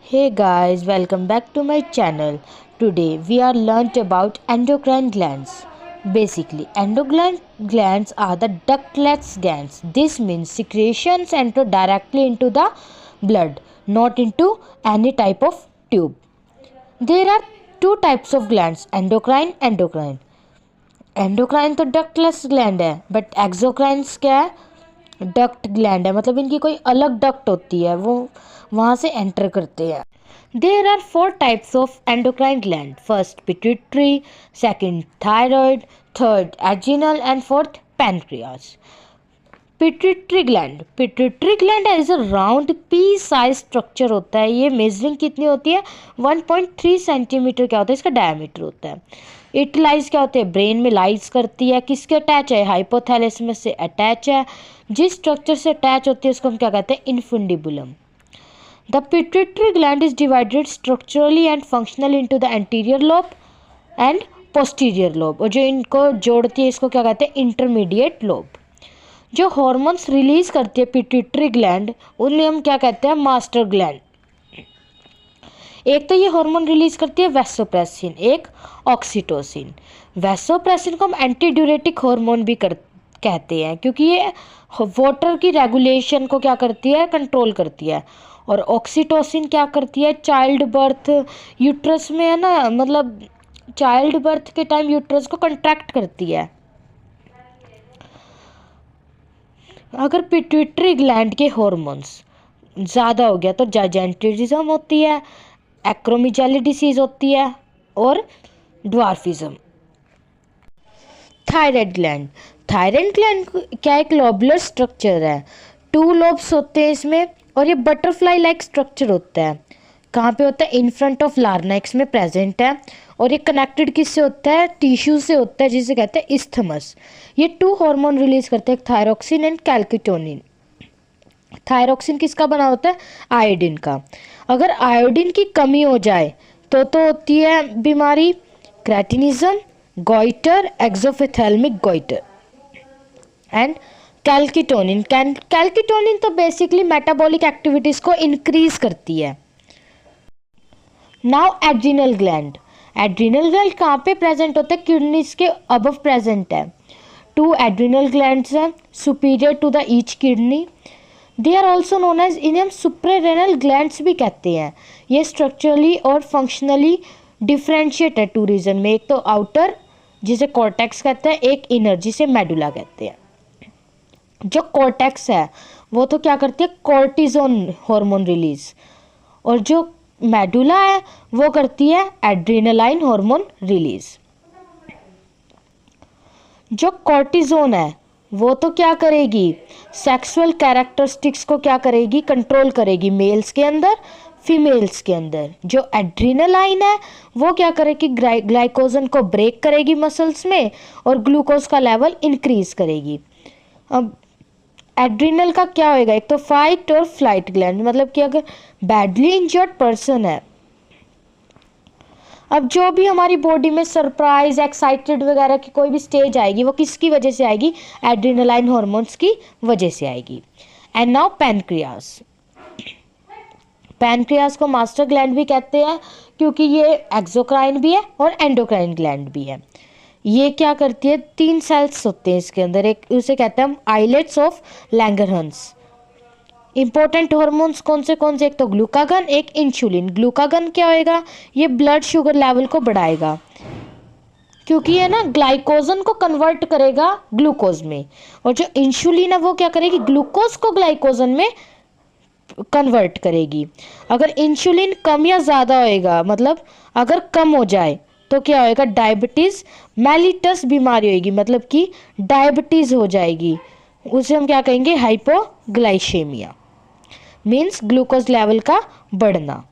Hey guys, welcome back to my channel. Today we are learnt about endocrine glands. Basically, endocrine glands are the ductless glands. This means secretions enter directly into the blood, not into any type of tube. There are two types of glands, endocrine. Endocrine तो ductless gland है, but एक्सोक्राइन्स क्या है? Duct gland है, मतलब इनकी कोई अलग duct होती है, वो वहाँ से एंटर करते हैं. There are 4 types of endocrine gland. First pituitary, second thyroid, third adrenal and fourth pancreas. Pituitary gland is a round pea size structure होता है. ये मेजरिंग कितनी होती है? 1.3 सेंटीमीटर क्या होता है इसका डायमीटर होता है. इट लाइज क्या होते हैं? ब्रेन में लाइज करती है. किसके अटैच है? हाइपोथैलेमस से अटैच है. जिस स्ट्रक्चर से अटैच होती है उसको हम क्या कहते हैं? Infundibulum. The pituitary gland is divided structurally and functionally into the anterior lobe and posterior lobe, और जो इनको जोड़ती है इसको क्या कहते हैं? Intermediate lobe. जो हॉर्मोन्स रिलीज करती है पिट्यूटरी ग्लैंड उन्हें हम क्या कहते हैं? Master gland. एक तो ये हार्मोन रिलीज करती है वैसोप्रेसिन, एक ऑक्सीटोसिन. वैसोप्रेसिन को हम एंटी ड्यूरेटिक हार्मोन भी कहते हैं, क्योंकि ये वाटर की रेगुलेशन को क्या करती है? कंट्रोल करती है. और ऑक्सीटोसिन क्या करती है? चाइल्ड बर्थ, यूट्रस में है ना, मतलब चाइल्ड बर्थ के टाइम यूट्रस को कंट्रैक्ट करती है. अगर पिट्यूटरी ग्लैंड के हार्मोन्स ज़्यादा हो गया तो जाइजेंटिज्म होती है, एक्रोमीगैली डिसीज होती है और ड्वार्फिज्म. थायराइड ग्लैंड क्या एक लोबुलर स्ट्रक्चर है. 2 लोब्स होते हैं इसमें, और ये बटरफ्लाई लाइक स्ट्रक्चर होता है. कहाँ पे होता है? इन फ्रंट ऑफ लार्नाक्स में प्रेजेंट है. और ये कनेक्टेड किससे होता है? टिश्यू से होता है, जिसे कहते हैं इस्थमस. ये 2 हार्मोन रिलीज करते हैं, थायरोक्सिन एंड कैल्किटोनिन. थायरोक्सिन किसका बना होता है? आयोडीन का. अगर आयोडीन की कमी हो जाए तो होती है बीमारी क्रेटिनिज्म, गॉइटर, एक्सोफिथेल्मिक गॉइटर. एंड कैल्किटोनिन तो बेसिकली मेटाबॉलिक एक्टिविटीज को इंक्रीज करती है. नाउ एड्रिनल ग्लैंड कहाँ पे प्रेजेंट होता है? किडनीज के अबव प्रेजेंट है. 2 एड्रिनल ग्लैंड्स हैं superior to the each kidney. They are also known as, इन्हें हम सुप्रारेनल ग्लैंड्स भी कहते हैं. ये स्ट्रक्चरली और फंक्शनली डिफ्रेंशिएट है 2 रीजन में. एक तो आउटर जिसे कॉर्टेक्स कहते हैं, एक इनर जिसे मेडुला कहते हैं. जो कॉर्टेक्स है वो तो क्या करती है? कॉर्टिजोन हार्मोन रिलीज, और जो मेडुला है वो करती है एड्रेनालाइन हार्मोन रिलीज. जो कॉर्टिजोन है वो तो क्या करेगी? सेक्सुअल कैरेक्टरिस्टिक्स को क्या करेगी? कंट्रोल करेगी, मेल्स के अंदर, फीमेल्स के अंदर. जो एड्रेनालाइन है वो क्या करेगी? ग्लाइकोजन को ब्रेक करेगी मसल्स में, और ग्लूकोज का लेवल इंक्रीज करेगी. अब एड्रिनल का क्या होएगा? एक तो फाइट और फ्लाइट ग्लैंड, मतलब कि अगर बैडली इंजर्ड पर्सन है, अब जो भी हमारी बॉडी में सरप्राइज, एक्साइटेड वगैरह की कोई भी स्टेज आएगी वो किसकी वजह से आएगी? एड्रेनालाइन हार्मोन्स की वजह से आएगी. एंड नाउ पैनक्रियास को मास्टर ग्लैंड भी कहते हैं, क्योंकि ये एक्सोक्राइन भी है और एंडोक्राइन ग्लैंड भी है. ये क्या करती है? 3 सेल्स होते हैं इसके अंदर. एक उसे कहते हैं हम islets of Langerhans. Important hormones कौन से? एक तो ग्लूकागन, एक इंसुलिन. ग्लूकागन क्या होएगा? ये ब्लड शुगर लेवल को बढ़ाएगा, क्योंकि ये ना ग्लाइकोजन को कन्वर्ट करेगा ग्लूकोज में. और जो इंसुलिन है वो क्या करेगी? ग्लूकोज को ग्लाइकोजन में कन्वर्ट करेगी. अगर इंसुलिन कम या ज़्यादा होएगा, मतलब अगर कम हो जाए तो क्या होएगा? डायबिटीज़ मेलिटस बीमारी होएगी, मतलब कि डायबिटीज़ हो जाएगी. उसे हम क्या कहेंगे? हाइपोग्लाइसेमिया, मीन्स ग्लूकोज लेवल का बढ़ना.